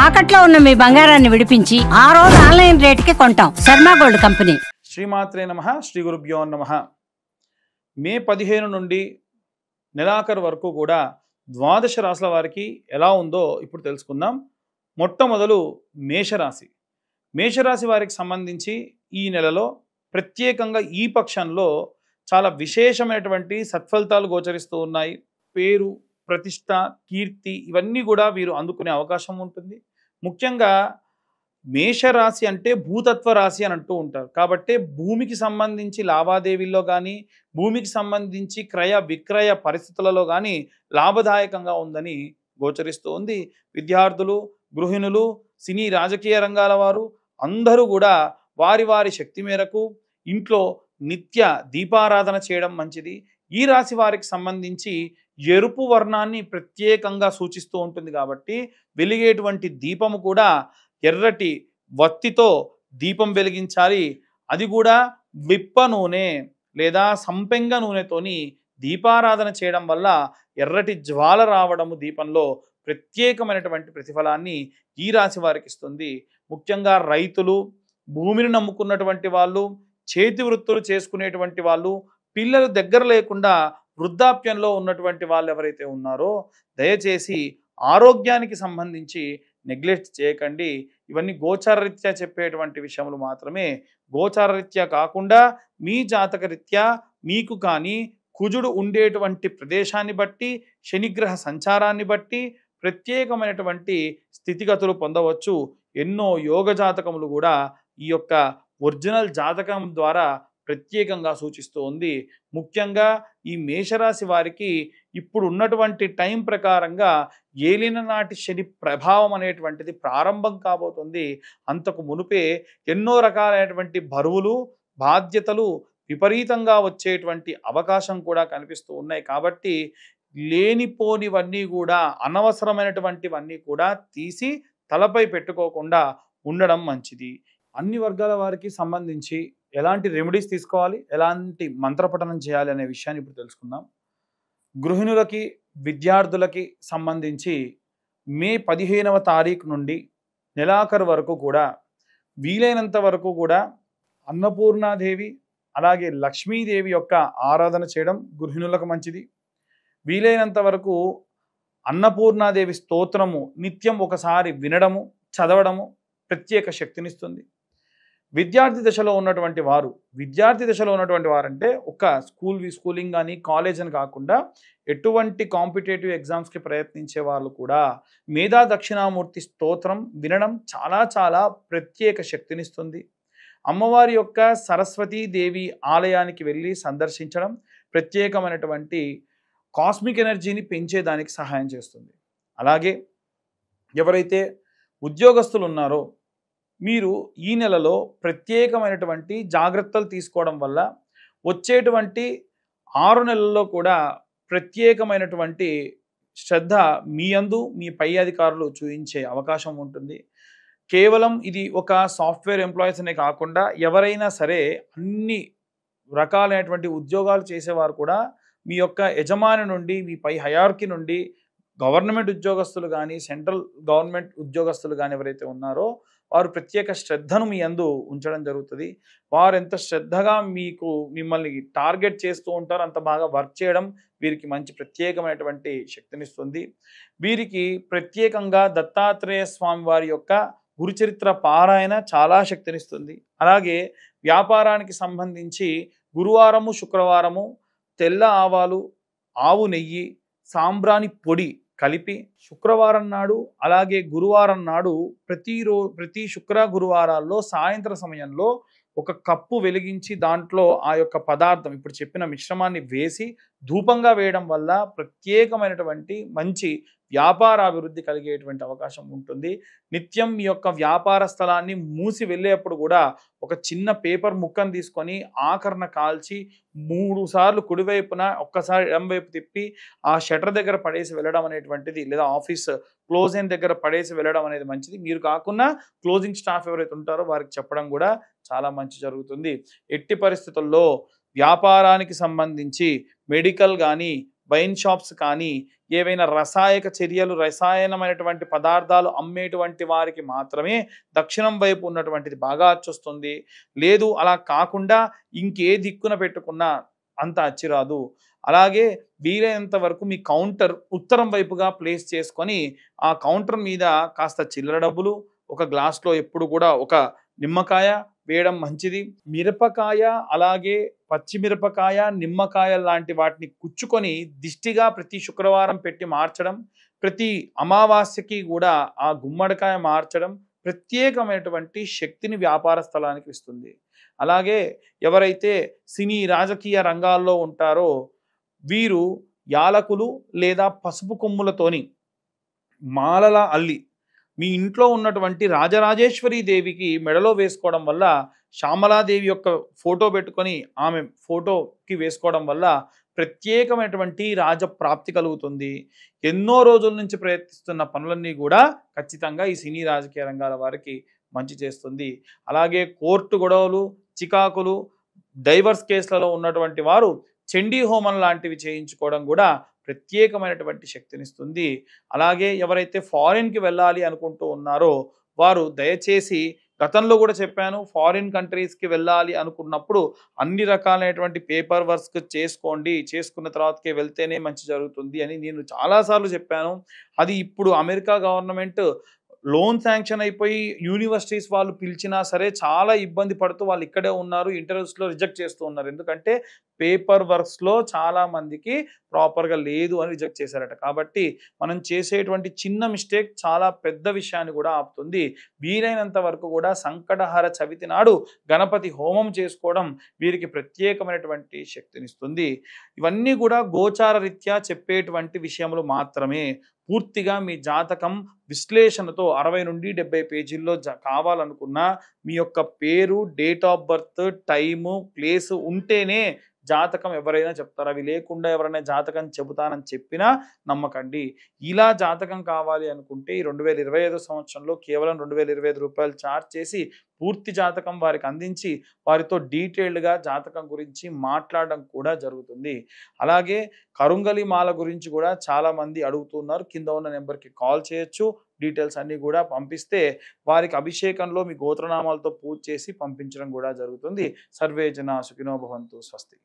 తాకట్లో ఉన్న మీ బంగారాన్ని విడిపించి ఆ రోజు ఆన్లైన్ రేటుకి కొంటాం. Sharma gold company. శ్రీమాత్రే నమః. శ్రీ గురుభ్యో నమః. మే 15 నుండి నెలాఖరు వరకు కూడా ద్వాదశ రాశుల వారికి ఎలా ఉందో ఇప్పుడు తెలుసుకుందాం. మొట్టమొదలు మేషరాశి. మేషరాశి వారికి సంబంధించి ఈ నెలలో ప్రత్యేకంగా ఈ పక్షంలో చాలా విశేషమైనటువంటి సత్ఫలితాలు గోచరిస్తూ ఉన్నాయి. పేరు, ప్రతిష్ట, కీర్తి ఇవన్నీ కూడా వీరు అందుకునే అవకాశం ఉంటుంది. ముఖ్యంగా మేషరాశి అంటే భూతత్వ రాశి అని అంటూ ఉంటారు. కాబట్టి భూమికి సంబంధించి లావాదేవీల్లో కానీ, భూమికి సంబంధించి క్రయ విక్రయ పరిస్థితులలో కానీ లాభదాయకంగా ఉందని గోచరిస్తూ ఉంది. విద్యార్థులు, గృహిణులు, సినీ రాజకీయ రంగాల వారు అందరూ కూడా వారి వారి శక్తి మేరకు ఇంట్లో నిత్య దీపారాధన చేయడం మంచిది. ఈ రాశి వారికి సంబంధించి ఎరుపు వర్ణాన్ని ప్రత్యేకంగా సూచిస్తూ ఉంటుంది. కాబట్టి వెలిగేటువంటి దీపము కూడా ఎర్రటి వత్తితో దీపం వెలిగించాలి. అది కూడా విప్ప నూనె లేదా సంపెంగ నూనెతోని దీపారాధన చేయడం వల్ల ఎర్రటి జ్వాల రావడము దీపంలో ప్రత్యేకమైనటువంటి ప్రతిఫలాన్ని ఈ రాశి వారికి ఇస్తుంది. ముఖ్యంగా రైతులు, భూమిని నమ్ముకున్నటువంటి వాళ్ళు, చేతి వృత్తులు చేసుకునేటువంటి వాళ్ళు, పిల్లలు దగ్గర లేకుండా వృద్ధాప్యంలో ఉన్నటువంటి వాళ్ళు ఎవరైతే ఉన్నారో దయచేసి ఆరోగ్యానికి సంబంధించి నెగ్లెక్ట్ చేయకండి. ఇవన్నీ గోచారరీత్యా చెప్పేటువంటి విషయములు మాత్రమే. గోచారరీత్యా కాకుండా మీ జాతకరీత్యా మీకు కానీ కుజుడు ఉండేటువంటి ప్రదేశాన్ని బట్టి, శనిగ్రహ సంచారాన్ని బట్టి ప్రత్యేకమైనటువంటి స్థితిగతులు పొందవచ్చు. ఎన్నో యోగ జాతకములు కూడా ఈ యొక్క ఒరిజినల్ జాతకం ద్వారా ప్రత్యేకంగా సూచిస్తూ ఉంది. ముఖ్యంగా ఈ మేషరాశి వారికి ఇప్పుడు ఉన్నటువంటి టైం ప్రకారంగా ఏలిన నాటి శని ప్రభావం అనేటువంటిది ప్రారంభం కాబోతుంది. అంతకు మునుపే ఎన్నో రకాలైనటువంటి బరువులు, బాధ్యతలు విపరీతంగా వచ్చేటువంటి అవకాశం కూడా కనిపిస్తూ ఉన్నాయి. కాబట్టి లేనిపోనివన్నీ కూడా, అనవసరమైనటువంటివన్నీ కూడా తీసి తలపై పెట్టుకోకుండా ఉండడం మంచిది. అన్ని వర్గాల వారికి సంబంధించి ఎలాంటి రెమెడీస్ తీసుకోవాలి, ఎలాంటి మంత్రపఠనం చేయాలి అనే విషయాన్ని ఇప్పుడు తెలుసుకుందాం. గృహిణులకి, విద్యార్థులకి సంబంధించి మే 15వ తారీఖు నుండి నెలాఖరు వరకు కూడా వీలైనంత వరకు కూడా అన్నపూర్ణాదేవి అలాగే లక్ష్మీదేవి యొక్క ఆరాధన చేయడం గృహిణులకు మంచిది. వీలైనంత వరకు అన్నపూర్ణాదేవి స్తోత్రము నిత్యం ఒకసారి వినడము, చదవడము ప్రత్యేక శక్తినిస్తుంది. విద్యార్థి దశలో ఉన్నటువంటి వారు అంటే ఒక స్కూలింగ్ కానీ కాలేజ్ అని కాకుండా ఎటువంటి కాంపిటేటివ్ ఎగ్జామ్స్కి ప్రయత్నించే వాళ్ళు కూడా మేధా దక్షిణామూర్తి స్తోత్రం వినడం చాలా చాలా ప్రత్యేక శక్తినిస్తుంది. అమ్మవారి యొక్క సరస్వతీదేవి ఆలయానికి వెళ్ళి సందర్శించడం ప్రత్యేకమైనటువంటి కాస్మిక్ ఎనర్జీని పెంచేదానికి సహాయం చేస్తుంది. అలాగే ఎవరైతే ఉద్యోగస్తులు ఉన్నారో మీరు ఈ నెలలో ప్రత్యేకమైనటువంటి జాగ్రత్తలు తీసుకోవడం వల్ల వచ్చేటువంటి 6 నెలల్లో కూడా ప్రత్యేకమైనటువంటి శ్రద్ధ మీ యందు మీ పై అధికారులు చూపించే అవకాశం ఉంటుంది. కేవలం ఇది ఒక సాఫ్ట్వేర్ ఎంప్లాయీస్ అనే కాకుండా ఎవరైనా సరే అన్ని రకాలైనటువంటి ఉద్యోగాలు చేసేవారు కూడా మీ యొక్క యజమాని నుండి, మీ పై హయార్కీ నుండి గవర్నమెంట్ ఉద్యోగస్తులు కానీ, సెంట్రల్ గవర్నమెంట్ ఉద్యోగస్తులు కానీ ఎవరైతే ఉన్నారో వారు ప్రత్యేక శ్రద్ధను మీ యందు ఉంచడం జరుగుతుంది. వారు ఎంత శ్రద్ధగా మిమ్మల్ని టార్గెట్ చేస్తూ ఉంటారో అంత బాగా వర్క్ చేయడం వీరికి మంచి ప్రత్యేకమైనటువంటి శక్తినిస్తుంది. వీరికి ప్రత్యేకంగా దత్తాత్రేయ స్వామి వారి యొక్క గురుచరిత్ర పారాయణ చాలా శక్తినిస్తుంది. అలాగే వ్యాపారానికి సంబంధించి గురువారము, శుక్రవారము తెల్ల ఆవాలు, ఆవు నెయ్యి, సాంబ్రాణి పొడి కలిపి శుక్రవారం నాడు అలాగే గురువారం నాడు ప్రతి శుక్ర గురువారాల్లో సాయంత్ర సమయంలో ఒక కప్పు వెలిగించి దాంట్లో ఆ యొక్క పదార్థం ఇప్పుడు చెప్పిన మిశ్రమాన్ని వేసి ధూపంగా వేయడం వల్ల ప్రత్యేకమైనటువంటి మంచి వ్యాపార అభివృద్ధి కలిగేటువంటి అవకాశం ఉంటుంది. నిత్యం మీ యొక్క వ్యాపార స్థలాన్ని మూసి వెళ్ళేప్పుడు కూడా ఒక చిన్న పేపర్ ముక్కను తీసుకొని ఆకరణ కాల్చి 3 సార్లు కుడివైపున ఒక్కసారి ఎడమవైపు తిప్పి ఆ షటర్ దగ్గర పడేసి వెళ్ళడం అనేటువంటిది, లేదా ఆఫీస్ క్లోజింగ్ దగ్గర పడేసి వెళ్ళడం అనేది మంచిది. మీరు కాకుండా క్లోజింగ్ స్టాఫ్ ఎవరైతే ఉంటారో వారికి చెప్పడం కూడా చాలా మంచి జరుగుతుంది. ఎట్టి పరిస్థితుల్లో వ్యాపారానికి సంబంధించి మెడికల్ కానీ, వైన్ షాప్స్ కానీ, ఏవైనా రసాయక చర్యలు, రసాయనమైనటువంటి పదార్థాలు అమ్మేటువంటి వారికి మాత్రమే దక్షిణం వైపు ఉన్నటువంటిది బాగా అచ్చొస్తుంది. లేదు అలా కాకుండా ఇంకే దిక్కున పెట్టుకున్నా అంత అచ్చి రాదు. అలాగే వీలైనంత వరకు మీ కౌంటర్ ఉత్తరం వైపుగా ప్లేస్ చేసుకొని, ఆ కౌంటర్ మీద కాస్త చిల్లర డబ్బులు, ఒక గ్లాస్‌లో ఎప్పుడు కూడా ఒక నిమ్మకాయ వేయడం మంచిది. మిరపకాయ, అలాగే పచ్చిమిరపకాయ, నిమ్మకాయ లాంటి వాటిని కుచ్చుకొని దిష్టిగా ప్రతి శుక్రవారం పెట్టి మార్చడం, ప్రతి అమావాస్యకి కూడా ఆ గుమ్మడికాయ మార్చడం ప్రత్యేకమైనటువంటి శక్తిని వ్యాపార స్థలానికి ఇస్తుంది. అలాగే ఎవరైతే సినీ, రాజకీయ రంగాల్లో ఉంటారో వీరు యాలకులు లేదా పసుపు కొమ్ములతోని మాలలా అల్లి మీ ఇంట్లో ఉన్నటువంటి రాజరాజేశ్వరి దేవికి మెడలో వేసుకోవడం వల్ల, శ్యామలాదేవి యొక్క ఫోటో పెట్టుకొని ఆమె ఫోటోకి వేసుకోవడం వల్ల ప్రత్యేకమైనటువంటి రాజప్రాప్తి కలుగుతుంది. ఎన్నో రోజుల నుంచి ప్రయత్నిస్తున్న పనులన్నీ కూడా ఖచ్చితంగా ఈ సినీ రాజకీయ రంగాల వారికి మంచి చేస్తుంది. అలాగే కోర్టు గొడవలు, చికాకులు, డైవర్స్ కేసులలో ఉన్నటువంటి వారు చండీ హోమం లాంటివి చేయించుకోవడం కూడా ప్రత్యేకమైనటువంటి శక్తినిస్తుంది. అలాగే ఎవరైతే ఫారిన్‌కి వెళ్ళాలి అనుకుంటూ ఉన్నారో వారు దయచేసి, గతంలో కూడా చెప్పాను, ఫారిన్ కంట్రీస్‌కి వెళ్ళాలి అనుకున్నప్పుడు అన్ని రకాలైనటువంటి పేపర్ వర్క్స్ చేసుకోండి. చేసుకున్న తర్వాతకే వెళ్తేనే మంచి జరుగుతుంది అని నేను చాలా సార్లు చెప్పాను. అది ఇప్పుడు అమెరికా గవర్నమెంట్ లోన్ శాంక్షన్ అయిపోయి యూనివర్సిటీస్ వాళ్ళు పిలిచినా సరే చాలా ఇబ్బంది పడుతూ వాళ్ళు ఇక్కడే ఉన్నారు. ఇంటర్వ్యూస్‌లో రిజెక్ట్ చేస్తూ ఉన్నారు. ఎందుకంటే పేపర్ వర్క్స్‌లో చాలా మందికి ప్రాపర్‌గా లేదు అని రిజెక్ట్ చేశారట. కాబట్టి మనం చేసేటువంటి చిన్న మిస్టేక్ చాలా పెద్ద విషయాన్ని కూడా ఆపుతుంది. వీలైనంత వరకు కూడా సంకటహర చవితి నాడు గణపతి హోమం చేసుకోవడం వీరికి ప్రత్యేకమైనటువంటి శక్తినిస్తుంది. ఇవన్నీ కూడా గోచార రీత్యా చెప్పేటువంటి విషయములు మాత్రమే. పూర్తిగా మీ జాతకం విశ్లేషణతో 60 నుండి 70 పేజీల్లో కావాలనుకున్నా మీ యొక్క పేరు, date of birth, time, place ఉంటేనే జాతకం ఎవరైనా చెప్తారు. అవి లేకుండా ఎవరైనా జాతకం చెబుతానని చెప్పినా నమ్మకండి. ఇలా జాతకం కావాలి అనుకుంటే ఈ 2025 సంవత్సరంలో కేవలం రూ. 2025 చార్జ్ చేసి పూర్తి జాతకం వారికి అందించి వారితో డీటెయిల్డ్‌గా జాతకం గురించి మాట్లాడడం కూడా జరుగుతుంది. అలాగే కరుంగలి మాల గురించి కూడా చాలామంది అడుగుతున్నారు. కింద ఉన్న నెంబర్‌కి కాల్ చేయొచ్చు. డీటెయిల్స్ అన్నీ కూడా పంపిస్తే వారికి అభిషేకంలో మీ గోత్రనామాలతో పూజ చేసి పంపించడం కూడా జరుగుతుంది. సర్వే జనా సుఖినో భవంతు. స్వస్తి.